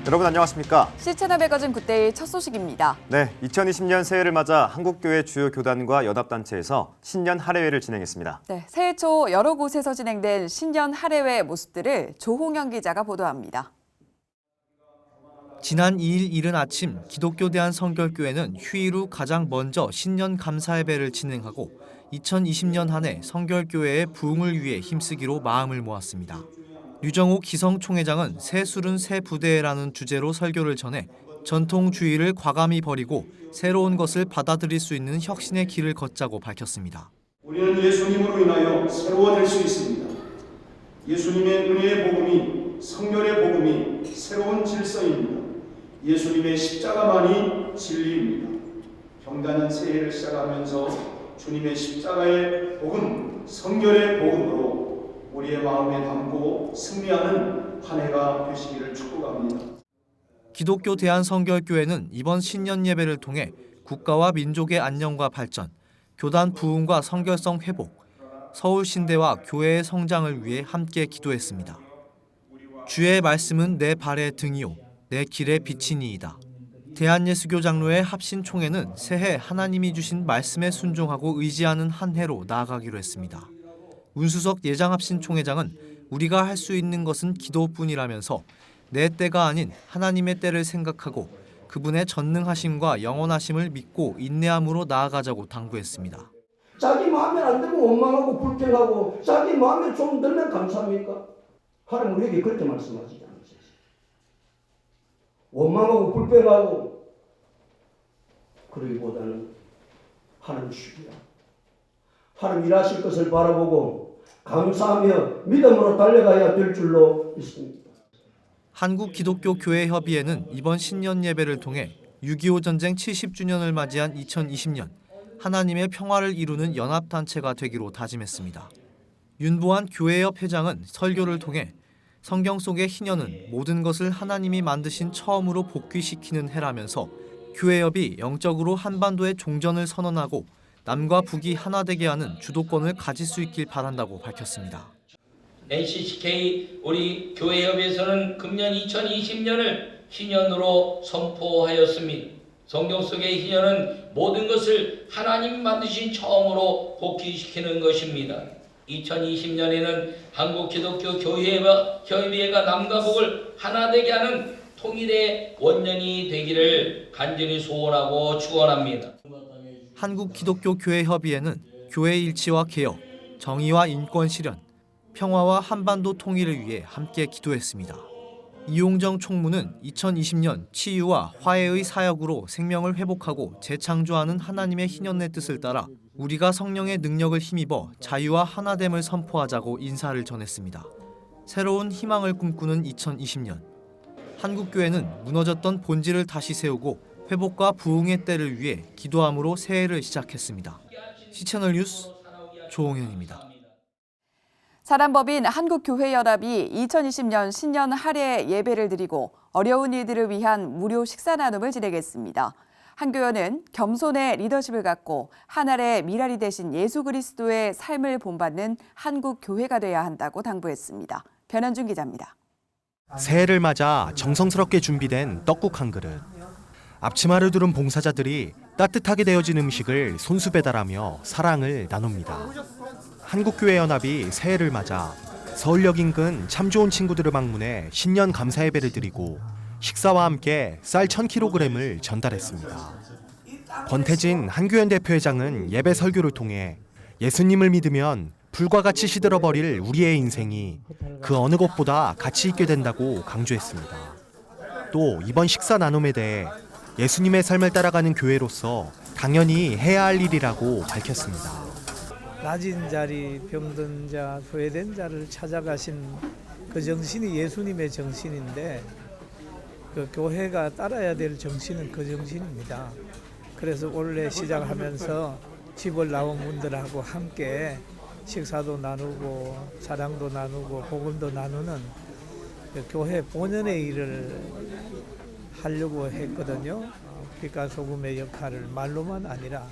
여러분 안녕하십니까? 실체나 백어진 굿데이 첫 소식입니다. 네, 2020년 새해를 맞아 한국교회 주요 교단과 연합단체에서 신년 할애회를 진행했습니다. 네, 새해 초 여러 곳에서 진행된 신년 할애회 모습들을 조홍영 기자가 보도합니다. 지난 2일 이른 아침 기독교 대한성결교회는 휴일 후 가장 먼저 신년 감사 예배를 진행하고 2020년 한 해 성결교회의 부흥을 위해 힘쓰기로 마음을 모았습니다. 류정옥 기성총회장은 새 술은 새 부대라는 주제로 설교를 전해 전통주의를 과감히 버리고 새로운 것을 받아들일 수 있는 혁신의 길을 걷자고 밝혔습니다. 우리는 예수님으로 인하여 새로워질 수 있습니다. 예수님의 은혜의 복음이, 성결의 복음이 새로운 질서입니다. 예수님의 십자가만이 진리입니다. 경단한 새해를 시작하면서 주님의 십자가의 복음, 성결의 복음으로 우리의 마음에 담고 승리하는 한 해가 되시기를 축복합니다. 기독교 대한성결교회는 이번 신년 예배를 통해 국가와 민족의 안녕과 발전, 교단 부흥과 성결성 회복, 서울 신대와 교회의 성장을 위해 함께 기도했습니다. 주의 말씀은 내 발의 등이요 내 길의 빛이니이다. 대한예수교 장로회 합신총회는 새해 하나님이 주신 말씀에 순종하고 의지하는 한 해로 나아가기로 했습니다. 운수석 예장합신총회장은 우리가 할 수 있는 것은 기도뿐이라면서 내 때가 아닌 하나님의 때를 생각하고 그분의 전능하심과 영원하심을 믿고 인내함으로 나아가자고 당부했습니다. 자기 마음에 안 들면 원망하고 불평하고 자기 마음에 좀 들면 감사합니까? 하나님 우리에게 그렇게 말씀하시지 않으세요. 원망하고 불평하고 그러기보다는 하나님 주시라. 하나님 일하실 것을 바라보고 감사하며 믿음으로 달려가야 될 줄로 믿습니다. 한국기독교교회협의회는 이번 신년 예배를 통해 6.25 전쟁 70주년을 맞이한 2020년 하나님의 평화를 이루는 연합단체가 되기로 다짐했습니다. 윤보한 교회협 회장은 설교를 통해 성경 속의 희년은 모든 것을 하나님이 만드신 처음으로 복귀시키는 해라면서 교회협이 영적으로 한반도의 종전을 선언하고 남과 북이 하나 되게 하는 주도권을 가질 수 있길 바란다고 밝혔습니다. NCCK 우리 교회협에서는 금년 2020년을 희년으로 선포하였습니다. 성경 속의 희년은 모든 것을 하나님이 만드신 처음으로 복귀시키는 것입니다. 2020년에는 한국기독교교회협의회가 남과 북을 하나 되게 하는 통일의 원년이 되기를 간절히 소원하고 축원합니다. 한국기독교교회협의회는 교회 일치와 개혁, 정의와 인권 실현, 평화와 한반도 통일을 위해 함께 기도했습니다. 이용정 총무는 2020년 치유와 화해의 사역으로 생명을 회복하고 재창조하는 하나님의 희년의 뜻을 따라 우리가 성령의 능력을 힘입어 자유와 하나됨을 선포하자고 인사를 전했습니다. 새로운 희망을 꿈꾸는 2020년. 한국교회는 무너졌던 본질을 다시 세우고 회복과 부흥의 때를 위해 기도함으로 새해를 시작했습니다. 시채널 뉴스 조홍현입니다. 사단법인 한국교회연합이 2020년 신년 할애 예배를 드리고 어려운 이들을 위한 무료 식사 나눔을 진행했습니다. 한교회는 겸손의 리더십을 갖고 하나의 미랄이 되신 예수 그리스도의 삶을 본받는 한국교회가 돼야 한다고 당부했습니다. 변현준 기자입니다. 새해를 맞아 정성스럽게 준비된 떡국 한 그릇. 앞치마를 두른 봉사자들이 따뜻하게 데워진 음식을 손수 배달하며 사랑을 나눕니다. 한국교회연합이 새해를 맞아 서울역 인근 참 좋은 친구들을 방문해 신년 감사 예배를 드리고 식사와 함께 쌀 1000kg을 전달했습니다. 권태진 한교연 대표회장은 예배 설교를 통해 예수님을 믿으면 불과 같이 시들어버릴 우리의 인생이 그 어느 것보다 가치 있게 된다고 강조했습니다. 또 이번 식사 나눔에 대해 예수님의 삶을 따라가는 교회로서 당연히 해야 할 일이라고 밝혔습니다. 낮은 자리, 병든 자, 소외된 자를 찾아가신 그 정신이 예수님의 정신인데 그 교회가 따라야 될 정신은 그 정신입니다. 그래서 올해 시작하면서 집을 나온 분들하고 함께 식사도 나누고 사랑도 나누고 복음도 나누는 그 교회 본연의 일을 하려고 했거든요. 빛과 소금의 역할을 말로만 아니라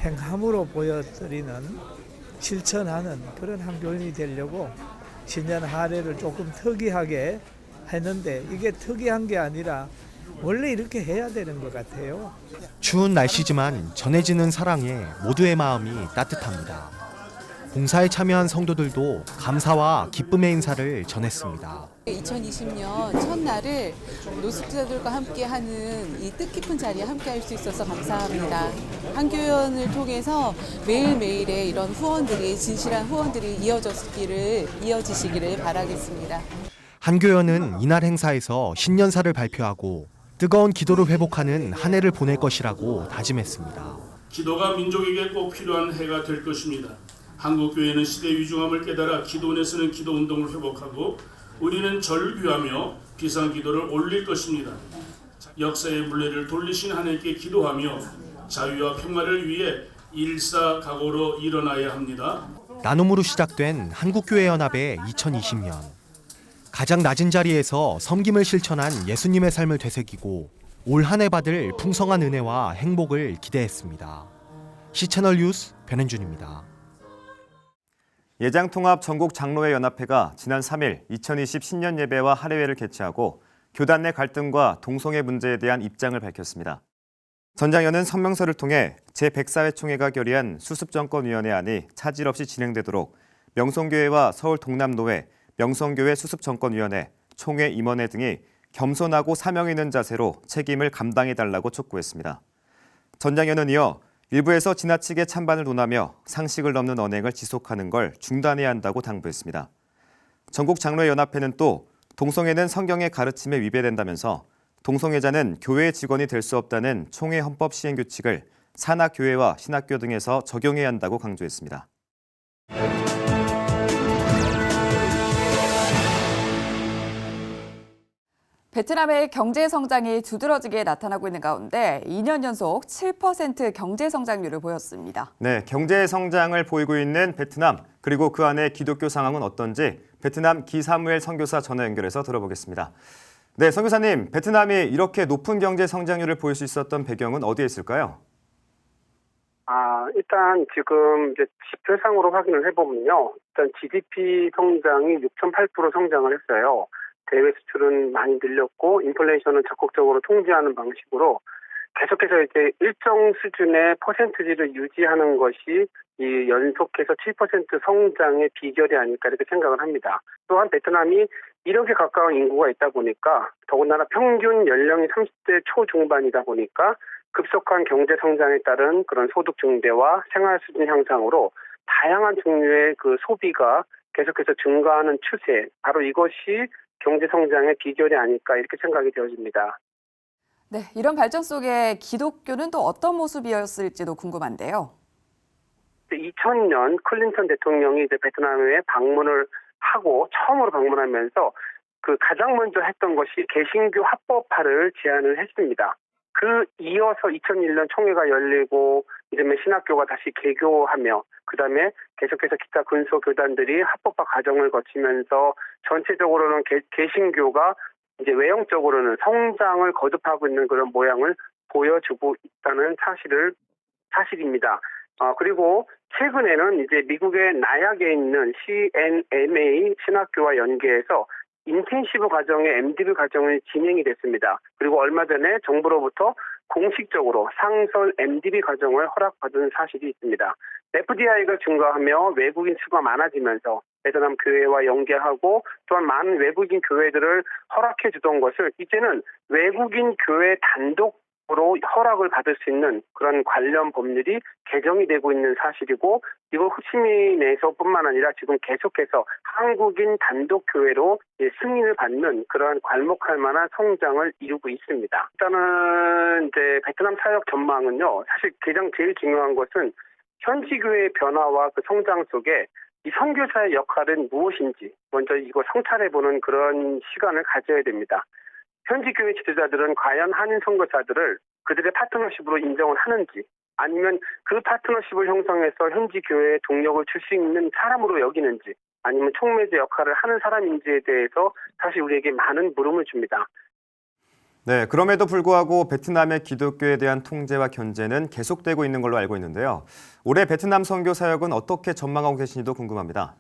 행함으로 보여드리는 실천하는 그런 한교인이 되려고 신년 할애를 조금 특이하게 했는데 이게 특이한 게 아니라 원래 이렇게 해야 되는 것 같아요. 추운 날씨지만 전해지는 사랑에 모두의 마음이 따뜻합니다. 봉사에 참여한 성도들도 감사와 기쁨의 인사를 전했습니다. 2020년 첫날을 노숙자들과 함께하는 이 뜻깊은 자리에 함께할 수 있어서 감사합니다. 한교연을 통해서 매일매일의 이런 후원들이 진실한 후원들이 이어지시기를 바라겠습니다. 한교연은 이날 행사에서 신년사를 발표하고 뜨거운 기도를 회복하는 한 해를 보낼 것이라고 다짐했습니다. 기도가 민족에게 꼭 필요한 해가 될 것입니다. 한국교회는 시대 위중함을 깨달아 기도원에서는 기도운동을 회복하고 우리는 절규하며 비상기도를 올릴 것입니다. 역사의 물레를 돌리신 하나님께 기도하며 자유와 평화를 위해 일사각오로 일어나야 합니다. 나눔으로 시작된 한국교회연합의 2020년. 가장 낮은 자리에서 섬김을 실천한 예수님의 삶을 되새기고 올 한 해 받을 풍성한 은혜와 행복을 기대했습니다. 시채널 뉴스 변현준입니다. 예장통합 전국장로회 연합회가 지난 3일 2020 신년 예배와 할애회를 개최하고 교단 내 갈등과 동성애 문제에 대한 입장을 밝혔습니다. 전장현은 성명서를 통해 제104회 총회가 결의한 수습정권위원회안이 차질 없이 진행되도록 명성교회와 서울 동남노회, 명성교회 수습정권위원회, 총회 임원회 등이 겸손하고 사명 있는 자세로 책임을 감당해달라고 촉구했습니다. 전장현은 이어 일부에서 지나치게 찬반을 논하며 상식을 넘는 언행을 지속하는 걸 중단해야 한다고 당부했습니다. 전국장로회연합회는 또 동성애는 성경의 가르침에 위배된다면서 동성애자는 교회 직원이 될 수 없다는 총회 헌법 시행 규칙을 산악교회와 신학교 등에서 적용해야 한다고 강조했습니다. 베트남의 경제 성장이 두드러지게 나타나고 있는 가운데 2년 연속 7% 경제 성장률을 보였습니다. 네, 경제 성장을 보이고 있는 베트남, 그리고 그 안에 기독교 상황은 어떤지 베트남 기사무엘 선교사 전화 연결해서 들어보겠습니다. 네, 선교사님, 베트남이 이렇게 높은 경제 성장률을 보일 수 있었던 배경은 어디에 있을까요? 일단 지금 이제 지표상으로 확인을 해보면요. 일단 GDP 성장이 6.8% 성장을 했어요. 대외 수출은 많이 늘렸고 인플레이션은 적극적으로 통제하는 방식으로 계속해서 이제 일정 수준의 퍼센트지를 유지하는 것이 이 연속해서 7% 성장의 비결이 아닐까 이렇게 생각을 합니다. 또한 베트남이 1억에 가까운 인구가 있다 보니까 더군다나 평균 연령이 30대 초중반이다 보니까 급속한 경제 성장에 따른 그런 소득 증대와 생활 수준 향상으로 다양한 종류의 그 소비가 계속해서 증가하는 추세, 바로 이것이 경제 성장의 비결이 아닐까 이렇게 생각이 되어집니다. 네, 이런 발전 속에 기독교는 또 어떤 모습이었을지도 궁금한데요. 2000년 클린턴 대통령이 이제 베트남에 방문을 하고 처음으로 방문하면서 그 가장 먼저 했던 것이 개신교 합법화를 제안을 했습니다. 그 이어서 2001년 총회가 열리고 이듬해 신학교가 다시 개교하며 그다음에 계속해서 기타 군소 교단들이 합법화 과정을 거치면서 전체적으로는 개신교가 이제 외형적으로는 성장을 거듭하고 있는 그런 모양을 보여주고 있다는 사실입니다. 그리고 최근에는 이제 미국의 나약에 있는 CNMA 신학교와 연계해서 인텐시브 과정의 MDB 과정이 진행이 됐습니다. 그리고 얼마 전에 정부로부터 공식적으로 상설 MDB 과정을 허락받은 사실이 있습니다. FDI가 증가하며 외국인 수가 많아지면서 베트남 교회와 연계하고 또한 많은 외국인 교회들을 허락해 주던 것을 이제는 외국인 교회 단독으로 허락을 받을 수 있는 그런 관련 법률이 개정이 되고 있는 사실이고 이거 시민에서뿐만 아니라 지금 계속해서 한국인 단독 교회로 승인을 받는 그러한 괄목할 만한 성장을 이루고 있습니다. 일단은 이제 베트남 사역 전망은요. 사실 가장 제일 중요한 것은 현지 교회의 변화와 그 성장 속에 이 선교사의 역할은 무엇인지 먼저 이거 성찰해보는 그런 시간을 가져야 됩니다. 현지 교회 지도자들은 과연 한인 선교사들을 그들의 파트너십으로 인정을 하는지 아니면 그 파트너십을 형성해서 현지 교회에 동력을 줄 수 있는 사람으로 여기는지 아니면 촉매제 역할을 하는 사람인지에 대해서 사실 우리에게 많은 물음을 줍니다. 네, 그럼에도 불구하고 베트남의 기독교에 대한 통제와 견제는 계속되고 있는 걸로 알고 있는데요. 올해 베트남 선교 사역은 어떻게 전망하고 계신지도 궁금합니다.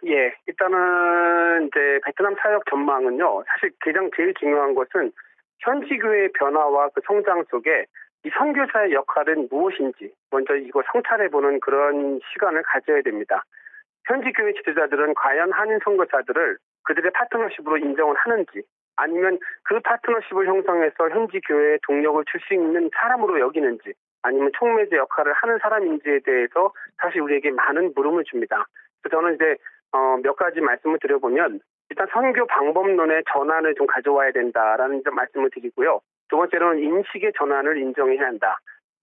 예, 일단은 이제 베트남 사역 전망은요. 사실 가장 제일 중요한 것은 현지 교회의 변화와 그 성장 속에 이 선교사의 역할은 무엇인지 먼저 이거 성찰해보는 그런 시간을 가져야 됩니다. 현지 교회 지도자들은 과연 한인 선교사들을 그들의 파트너십으로 인정을 하는지 아니면 그 파트너십을 형성해서 현지 교회에 동력을 줄 수 있는 사람으로 여기는지 아니면 촉매제 역할을 하는 사람인지에 대해서 사실 우리에게 많은 물음을 줍니다. 그래서 저는 이제 몇 가지 말씀을 드려보면 일단 선교 방법론의 전환을 좀 가져와야 된다라는 점 말씀을 드리고요. 두 번째로는 인식의 전환을 인정해야 한다.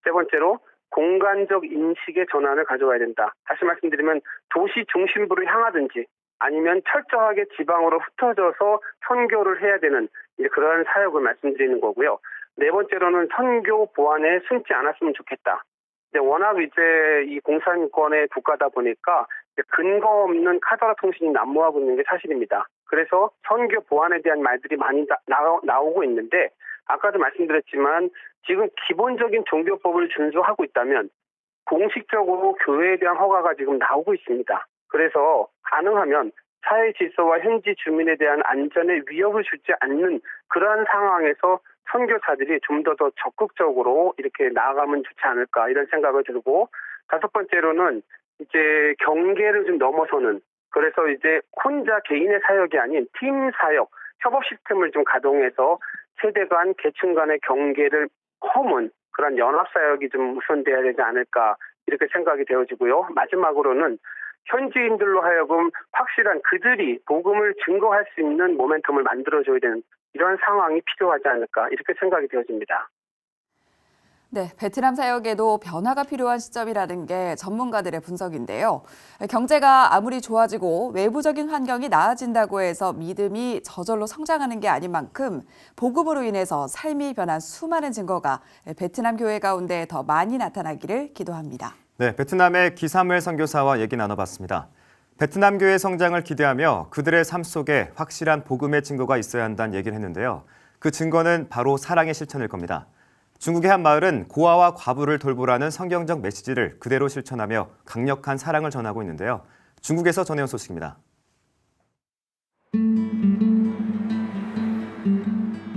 세 번째로 공간적 인식의 전환을 가져와야 된다. 다시 말씀드리면 도시 중심부를 향하든지 아니면 철저하게 지방으로 흩어져서 선교를 해야 되는 그런 사역을 말씀드리는 거고요. 네 번째로는 선교 보안에 숨지 않았으면 좋겠다. 워낙 이제 이 공산권의 국가다 보니까 근거 없는 카더라 통신이 난무하고 있는 게 사실입니다. 그래서 선교 보안에 대한 말들이 많이 나오고 있는데 아까도 말씀드렸지만 지금 기본적인 종교법을 준수하고 있다면 공식적으로 교회에 대한 허가가 지금 나오고 있습니다. 그래서 가능하면 사회 질서와 현지 주민에 대한 안전에 위협을 주지 않는 그러한 상황에서 선교사들이 좀 더 적극적으로 이렇게 나아가면 좋지 않을까 이런 생각을 들고 다섯 번째로는 이제 경계를 좀 넘어서는 그래서 이제 혼자 개인의 사역이 아닌 팀 사역, 협업 시스템을 좀 가동해서 세대 간, 계층 간의 경계를 허문 그런 연합 사역이 좀 우선돼야 되지 않을까 이렇게 생각이 되어지고요. 마지막으로는 현지인들로 하여금 확실한 그들이 복음을 증거할 수 있는 모멘텀을 만들어줘야 되는 이런 상황이 필요하지 않을까 이렇게 생각이 되어집니다. 네, 베트남 사역에도 변화가 필요한 시점이라는 게 전문가들의 분석인데요. 경제가 아무리 좋아지고 외부적인 환경이 나아진다고 해서 믿음이 저절로 성장하는 게 아닌 만큼 복음으로 인해서 삶이 변한 수많은 증거가 베트남 교회 가운데 더 많이 나타나기를 기도합니다. 네, 베트남의 기사물 선교사와 얘기 나눠봤습니다. 베트남 교회 성장을 기대하며 그들의 삶 속에 확실한 복음의 증거가 있어야 한다는 얘기를 했는데요. 그 증거는 바로 사랑의 실천일 겁니다. 중국의 한 마을은 고아와 과부를 돌보라는 성경적 메시지를 그대로 실천하며 강력한 사랑을 전하고 있는데요. 중국에서 전해온 소식입니다.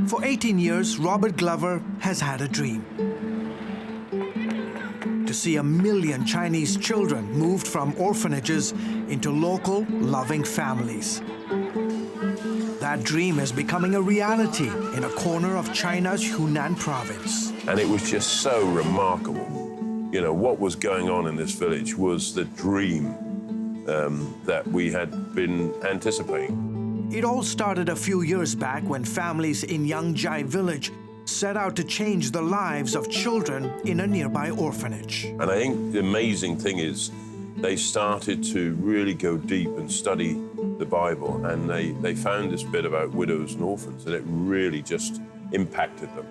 For 18 years, Robert Glover has had a dream. To see 1 million Chinese children moved from orphanages into local, loving families. That dream is becoming a reality in a corner of China's Hunan province. And it was just so remarkable. You know, what was going on in this village was the dream that we had been anticipating. It all started a few years back when families in Yangjai village set out to change the lives of children in a nearby orphanage. And I think the amazing thing is they started to really go deep and study the Bible, and they found this bit about widows and orphans, and it really just impacted them.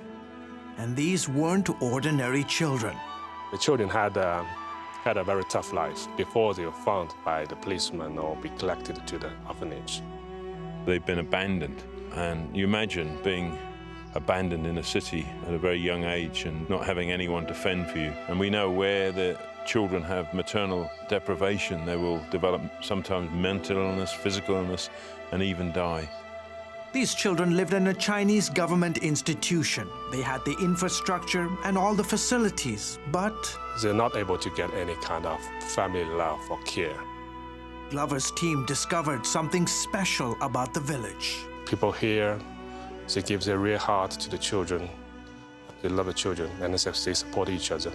And these weren't ordinary children. The children had a very tough life before they were found by the policeman or be collected to the orphanage. They've been abandoned, and you imagine being abandoned in a city at a very young age and not having anyone to fend for you. And we know where the children have maternal deprivation, they will develop sometimes mental illness, physical illness, and even die. These children lived in a Chinese government institution. They had the infrastructure and all the facilities, but they're not able to get any kind of family love or care. Glover's team discovered something special about the village. People here, they give their real heart to the children. They love the children, and they support each other.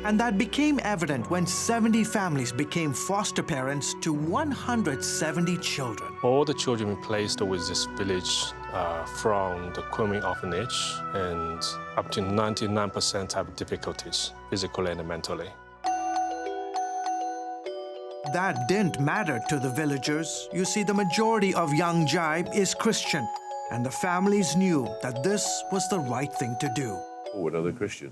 And that became evident when 70 families became foster parents to 170 children. All the children were placed with this village from the Kunming orphanage, and up to 99% have difficulties, physically and mentally. That didn't matter to the villagers. You see, the majority of Yangjai is Christian, and the families knew that this was the right thing to do. What other Christian?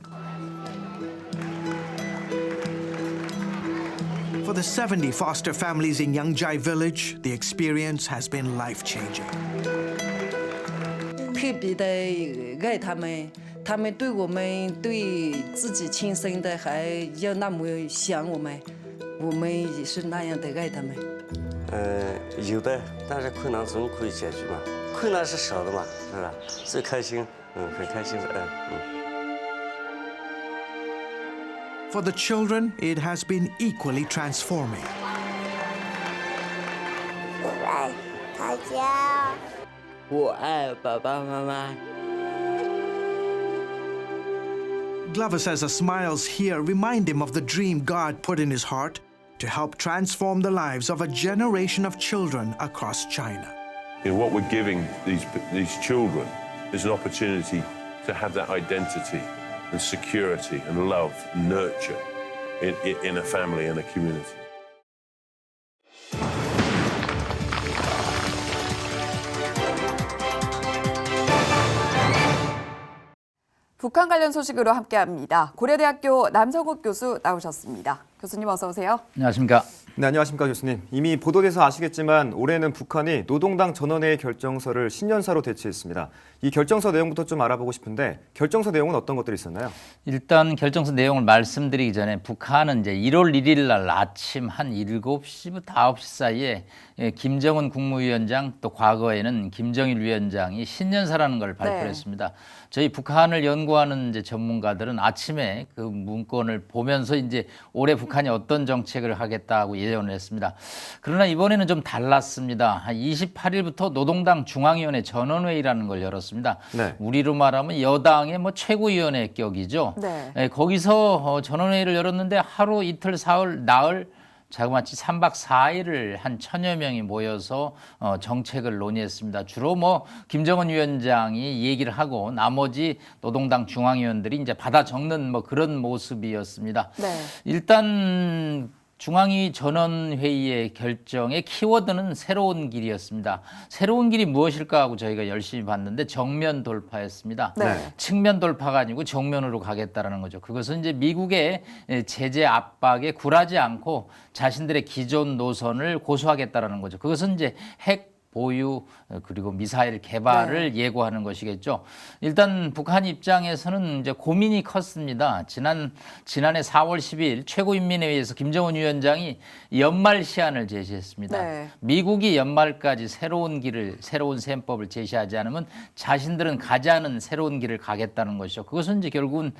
For the 70 foster families in Yangjai village, the experience has been life-changing. 特别的爱他们，他们对我们对自己亲生的还要那么想我们，我们是那样的爱他们。有的，但是困难总可以解决嘛，困难是少的嘛，是吧？最开心，很开心的爱。 For the children, it has been equally transforming. 我爱爸爸妈妈。 Glover says the smiles here remind him of the dream God put in his heart to help transform the lives of a generation of children across China. You know, what we're giving these children is an opportunity to have that identity and security and love, nurture in a family and a community. 북한 관련 소식으로 함께합니다. 고려대학교 남성욱 교수 나오셨습니다. 교수님 어서 오세요. 안녕하십니까. 네, 안녕하십니까 교수님. 이미 보도돼서 아시겠지만 올해는 북한이 노동당 전원회의 결정서를 신년사로 대치했습니다. 이 결정서 내용부터 좀 알아보고 싶은데 결정서 내용은 어떤 것들이 있었나요? 일단 결정서 내용을 말씀드리기 전에 북한은 이제 1월 1일 날 아침 한 7시부터 9시 사이에 김정은 국무위원장 또 과거에는 김정일 위원장이 신년사라는 걸 발표했습니다. 저희 북한을 연구하는 이제 전문가들은 아침에 그 문건을 보면서 이제 올해 북한이 어떤 정책을 하겠다고 예언을 했습니다. 그러나 이번에는 좀 달랐습니다. 28일부터 노동당 중앙위원회 전원회의라는 걸 열었습니다. 네. 우리로 말하면 여당의 뭐 최고위원회 격이죠. 네. 거기서 전원회의를 열었는데 하루 이틀 사흘 나흘 자그마치 3박 4일을 한 1000여 명이 모여서 정책을 논의했습니다. 주로 뭐 김정은 위원장이 얘기를 하고 나머지 노동당 중앙위원들이 이제 받아 적는 뭐 그런 모습이었습니다. 네. 일단 중앙위 전원회의의 결정의 키워드는 새로운 길이었습니다. 새로운 길이 무엇일까 하고 저희가 열심히 봤는데 정면 돌파였습니다. 네. 측면 돌파가 아니고 정면으로 가겠다라는 거죠. 그것은 이제 미국의 제재 압박에 굴하지 않고 자신들의 기존 노선을 고수하겠다라는 거죠. 그것은 이제 핵 보유 그리고 미사일 개발을 예고하는 것이겠죠. 일단 북한 입장에서는 이제 고민이 컸습니다. 지난해 4월 10일 최고인민회의에서 김정은 위원장이 연말 시한을 제시했습니다. 네. 미국이 연말까지 새로운 셈법을 제시하지 않으면 자신들은 가지 않은 새로운 길을 가겠다는 것이죠. 그것은 이제 결국은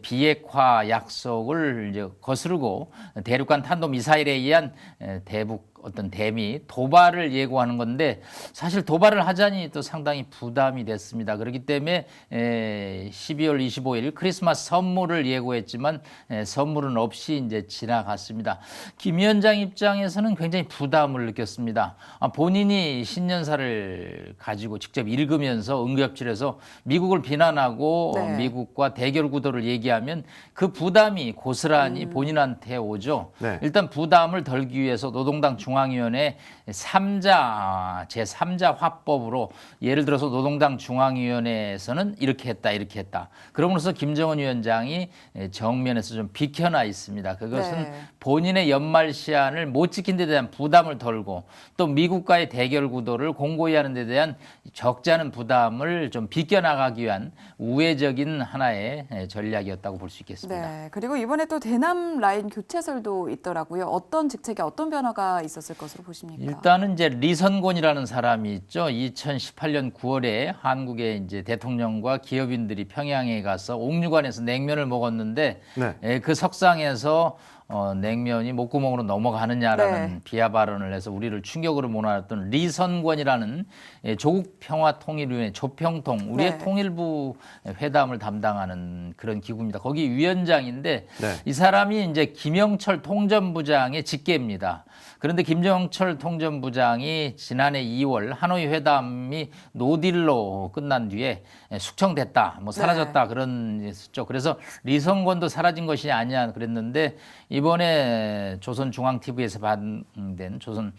비핵화 약속을 이제 거스르고 대륙간 탄도 미사일에 의한 대북 어떤 대미 도발을 예고하는 건데 사실 도발을 하자니 또 상당히 부담이 됐습니다. 그렇기 때문에 12월 25일 크리스마스 선물을 예고했지만 선물은 없이 이제 지나갔습니다. 김 위원장 입장에서는 굉장히 부담을 느꼈습니다. 본인이 신년사를 가지고 직접 읽으면서 응급실에서 미국을 비난하고 미국과 대결 구도를 얘기하면 그 부담이 고스란히 본인한테 오죠. 네. 일단 부담을 덜기 위해서 노동당 중앙위원회 제3자 화법으로 예를 들어서 노동당 중앙위원회에서는 이렇게 했다. 그러면서 김정은 위원장이 정면에서 좀 비켜나 있습니다. 그것은 본인의 연말 시한을 못 지킨 데 대한 부담을 덜고 또 미국과의 대결 구도를 공고히 하는 데 대한 적지 않은 부담을 좀 비껴나가기 위한 우회적인 하나의 전략이었다고 볼 수 있겠습니다. 네. 그리고 이번에 또 대남 라인 교체설도 있더라고요. 어떤 직책에 어떤 변화가 있었을 것으로 보십니까? 일단은 이제 리선곤이라는 사람이 있죠. 2018년 9월에 한국의 이제 대통령과 기업인들이 평양에 가서 옥류관에서 냉면을 먹었는데 그 석상에서 냉면이 목구멍으로 넘어가느냐라는 비하 발언을 해서 우리를 충격으로 몰아놨던 리선권이라는 조국평화통일위원회 조평통 우리의 통일부 회담을 담당하는 그런 기구입니다. 거기 위원장인데 이 사람이 이제 김영철 통전부장의 직계입니다. 그런데 김영철 통전부장이 지난해 2월 하노이 회담이 노딜로 끝난 뒤에 숙청됐다, 뭐 사라졌다 그런 했었죠. 그래서 리선권도 사라진 것이 아니냐 그랬는데 이번에 조선중앙TV에서 반영된 조선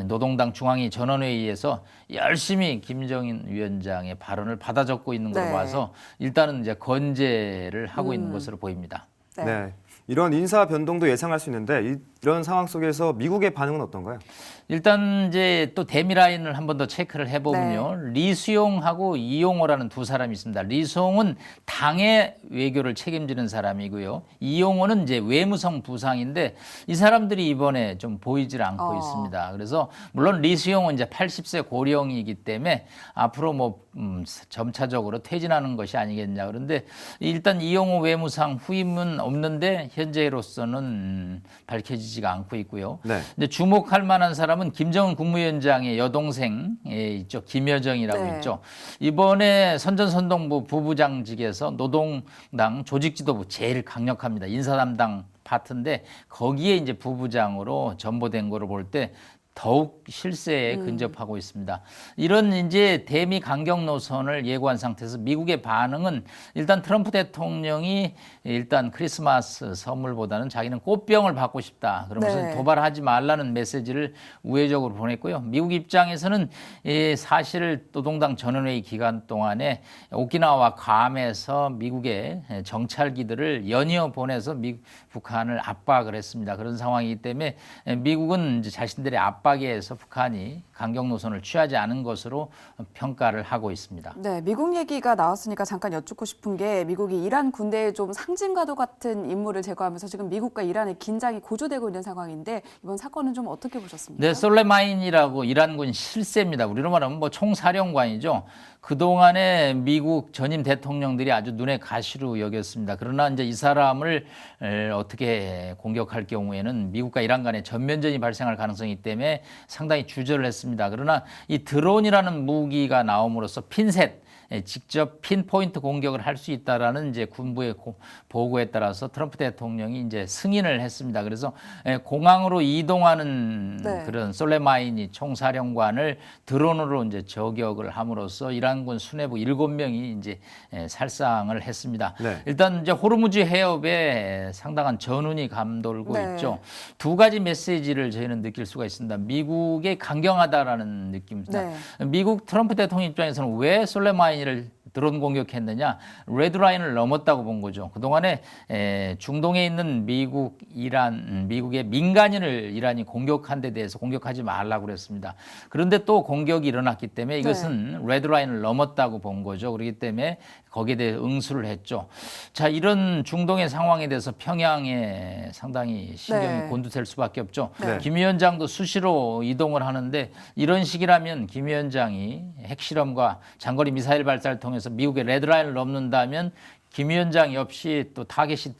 노동당 중앙위 전원회의에서 열심히 김정인 위원장의 발언을 받아 적고 있는 걸로 봐서 일단은 이제 건재를 하고 있는 것으로 보입니다. 네. 이런 인사 변동도 예상할 수 있는데 이런 상황 속에서 미국의 반응은 어떤가요? 일단 이제 또 대미 라인을 한 번 더 체크를 해보면요. 리수용하고 이용호라는 두 사람이 있습니다. 리수용은 당의 외교를 책임지는 사람이고요. 이용호는 이제 외무성 부상인데 이 사람들이 이번에 좀 보이질 않고 있습니다. 그래서 물론 리수용은 이제 80세 고령이기 때문에 앞으로 뭐 점차적으로 퇴진하는 것이 아니겠냐. 그런데 일단 이용호 외무상 후임은 없는데 현재로서는 밝혀지지가 않고 있고요. 근데 주목할 만한 사람은 김정은 국무위원장의 여동생 있죠. 김여정이라고 있죠. 이번에 선전선동부 부부장직에서 노동당 조직지도부 제일 강력합니다. 인사담당 파트인데 거기에 이제 부부장으로 전보된 거를 볼 때 더욱 실세에 근접하고 있습니다. 이런 이제 대미 강경 노선을 예고한 상태에서 미국의 반응은 일단 트럼프 대통령이 일단 크리스마스 선물보다는 자기는 꽃병을 받고 싶다. 그러면서 도발하지 말라는 메시지를 우회적으로 보냈고요. 미국 입장에서는 사실 노동당 전원회의 기간 동안에 오키나와와 괌에서 미국의 정찰기들을 연이어 보내서 북한을 압박을 했습니다. 그런 상황이기 때문에 미국은 이제 자신들의 압박에 의해서 북한이 강경 노선을 취하지 않은 것으로 평가를 하고 있습니다. 네, 미국 얘기가 나왔으니까 잠깐 여쭙고 싶은 게 미국이 이란 군대의 좀 상징과도 같은 인물을 제거하면서 지금 미국과 이란의 긴장이 고조되고 있는 상황인데 이번 사건은 좀 어떻게 보셨습니까? 네, 솔레마니라고 이란군 실세입니다. 우리로 말하면 뭐 총사령관이죠. 그동안에 미국 전임 대통령들이 아주 눈에 가시로 여겼습니다. 그러나 이제 이 사람을 어떻게 공격할 경우에는 미국과 이란 간의 전면전이 발생할 가능성이기 때문에 상당히 주저를 했습니다. 그러나 이 드론이라는 무기가 나옴으로써 핀셋 직접 핀포인트 공격을 할 수 있다라는 이제 군부의 보고에 따라서 트럼프 대통령이 이제 승인을 했습니다. 그래서 공항으로 이동하는 그런 솔레마니 총사령관을 드론으로 이제 저격을 함으로써 이란군 수뇌부 7명이 이제 살상을 했습니다. 일단 이제 호르무즈 해협에 상당한 전운이 감돌고 있죠. 두 가지 메시지를 저희는 느낄 수가 있습니다. 미국의 강경하다라는 느낌입니다. 미국 트럼프 대통령 입장에서는 왜 솔레마니를 드론 공격했느냐, 레드라인을 넘었다고 본 거죠. 그동안에 중동에 있는 미국의 민간인을 이란이 공격한 데 대해서 공격하지 말라고 그랬습니다. 그런데 또 공격이 일어났기 때문에 이것은 레드라인을 넘었다고 본 거죠. 그렇기 때문에 거기에 대해 응수를 했죠. 자, 이런 중동의 상황에 대해서 평양에 상당히 신경이 곤두셀 수밖에 없죠. 김 위원장도 수시로 이동을 하는데 이런 식이라면 김 위원장이 핵실험과 장거리 미사일 발사를 통해서 미국의 레드라인을 넘는다면 김 위원장 역시 또 타겟이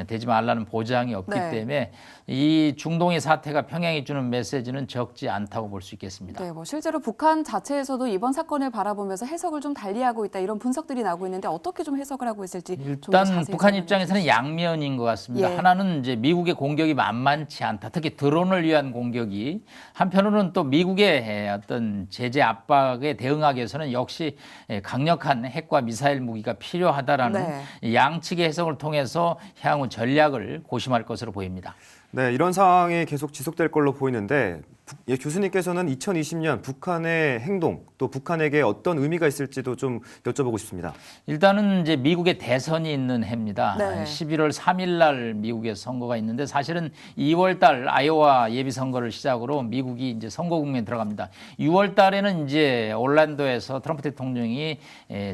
되지 말라는 보장이 없기 때문에 이 중동의 사태가 평양이 주는 메시지는 적지 않다고 볼 수 있겠습니다. 네, 뭐 실제로 북한 자체에서도 이번 사건을 바라보면서 해석을 좀 달리하고 있다 이런 분석들이 나오고 있는데 어떻게 좀 해석을 하고 있을지 일단 북한 입장에서는 양면인 것 같습니다. 하나는 이제 미국의 공격이 만만치 않다. 특히 드론을 위한 공격이 한편으로는 또 미국의 어떤 제재 압박에 대응하기 위해서는 역시 강력한 핵과 미사일 무기가 필요하다라는 양측의 해석을 통해서 향후 전략을 고심할 것으로 보입니다. 네, 이런 상황이 계속 지속될 걸로 보이는데 교수님께서는 2020년 북한의 행동 또 북한에게 어떤 의미가 있을지도 좀 여쭤보고 싶습니다. 일단은 이제 미국의 대선이 있는 해입니다. 11월 3일 날 미국의 선거가 있는데 사실은 2월 달 아이오와 예비 선거를 시작으로 미국이 이제 선거 국면에 들어갑니다. 6월 달에는 이제 올란도에서 트럼프 대통령이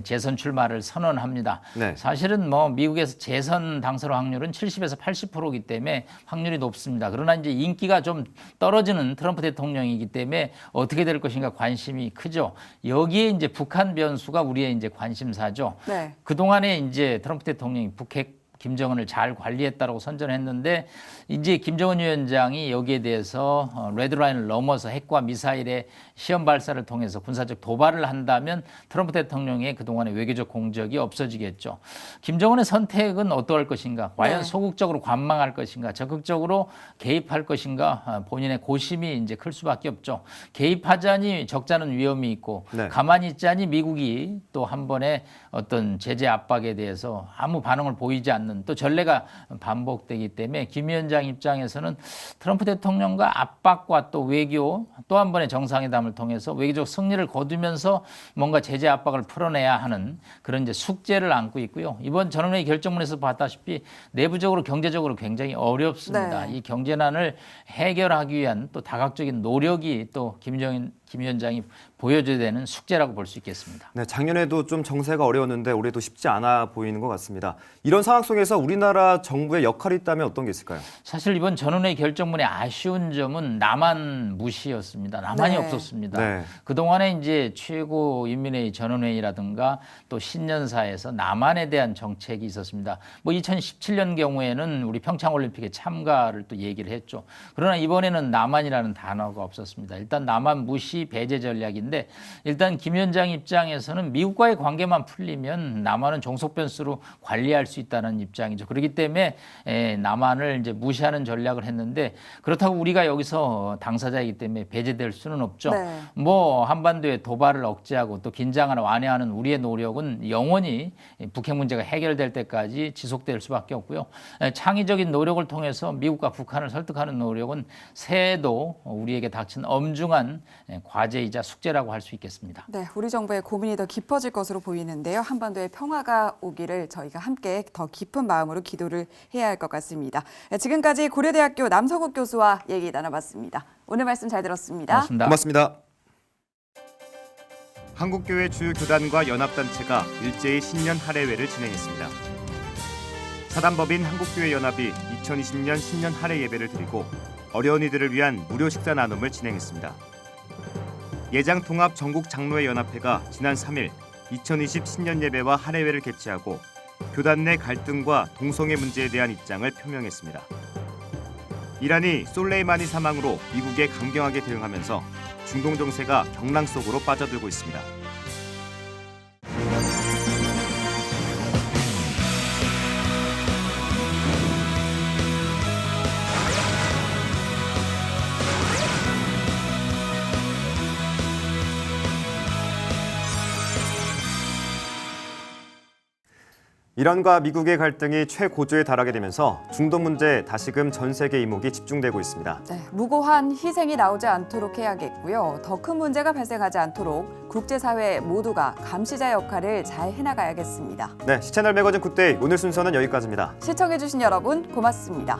재선 출마를 선언합니다. 사실은 뭐 미국에서 재선 당선 확률은 70에서 80%이기 때문에 확률이 높습니다. 그러나 이제 인기가 좀 떨어지는 트럼프 대통령이기 때문에 어떻게 될 것인가 관심이 크죠. 여기에 이제 북한 변수가 우리의 이제 관심사죠. 그동안에 이제 트럼프 대통령이 북핵 김정은을 잘 관리했다라고 선전했는데 이제 김정은 위원장이 여기에 대해서 레드라인을 넘어서 핵과 미사일의 시험 발사를 통해서 군사적 도발을 한다면 트럼프 대통령의 그동안의 외교적 공적이 없어지겠죠. 김정은의 선택은 어떠할 것인가? 과연 소극적으로 관망할 것인가? 적극적으로 개입할 것인가? 본인의 고심이 이제 클 수밖에 없죠. 개입하자니 적자는 위험이 있고 가만히 있자니 미국이 또 한 번의 어떤 제재 압박에 대해서 아무 반응을 보이지 않는 않는 또 전례가 반복되기 때문에 김 위원장 입장에서는 트럼프 대통령과 압박과 또 외교 또 한 번의 정상회담을 통해서 외교적 승리를 거두면서 뭔가 제재 압박을 풀어내야 하는 그런 이제 숙제를 안고 있고요. 이번 전원회의 결정문에서 봤다시피 내부적으로 경제적으로 굉장히 어렵습니다. 네. 이 경제난을 해결하기 위한 또 다각적인 노력이 또 김 위원장이 보여줘야 되는 숙제라고 볼 수 있겠습니다. 네, 작년에도 좀 정세가 어려웠는데 올해도 쉽지 않아 보이는 것 같습니다. 이런 상황 속에서 우리나라 정부의 역할이 있다면 어떤 게 있을까요? 사실 이번 전원회의 결정문의 아쉬운 점은 남한 무시였습니다. 남한이 네. 없었습니다. 네. 그동안에 이제 최고인민회의 전원회의라든가 또 신년사에서 남한에 대한 정책이 있었습니다. 뭐 2017년 경우에는 우리 평창올림픽에 참가를 또 얘기를 했죠. 그러나 이번에는 남한이라는 단어가 없었습니다. 일단 남한 무시 배제 전략인데 일단 김 위원장 입장에서는 미국과의 관계만 풀리면 남한은 종속 변수로 관리할 수 있다는 입장이죠. 그렇기 때문에 남한을 이제 무시하는 전략을 했는데 그렇다고 우리가 여기서 당사자이기 때문에 배제될 수는 없죠. 네. 뭐 한반도의 도발을 억제하고 또 긴장을 완화하는 우리의 노력은 영원히 북핵 문제가 해결될 때까지 지속될 수밖에 없고요. 창의적인 노력을 통해서 미국과 북한을 설득하는 노력은 새해도 우리에게 닥친 엄중한 과제이자 숙제라고 할 수 있겠습니다. 네, 우리 정부의 고민이 더 깊어질 것으로 보이는데요. 한반도에 평화가 오기를 저희가 함께 더 깊은 마음으로 기도를 해야 할 것 같습니다. 지금까지 고려대학교 남성욱 교수와 얘기 나눠봤습니다. 오늘 말씀 잘 들었습니다. 고맙습니다. 고맙습니다. 한국교회 주요 교단과 연합단체가 일제히 신년 할애회를 진행했습니다. 사단법인 한국교회 연합이 2020년 신년 할애 예배를 드리고 어려운 이들을 위한 무료 식사 나눔을 진행했습니다. 예장통합 전국장로회 연합회가 지난 3일 2020 신년 예배와 할애회를 개최하고 교단 내 갈등과 동성애 문제에 대한 입장을 표명했습니다. 이란이 솔레이마니 사망으로 미국에 강경하게 대응하면서 중동 정세가 경랑 속으로 빠져들고 있습니다. 이란과 미국의 갈등이 최고조에 달하게 되면서 중동 문제에 다시금 전 세계 이목이 집중되고 있습니다. 네, 무고한 희생이 나오지 않도록 해야겠고요. 더 큰 문제가 발생하지 않도록 국제사회 모두가 감시자 역할을 잘 해나가야겠습니다. 네, 시채널 매거진 굿데이 오늘 순서는 여기까지입니다. 시청해주신 여러분 고맙습니다.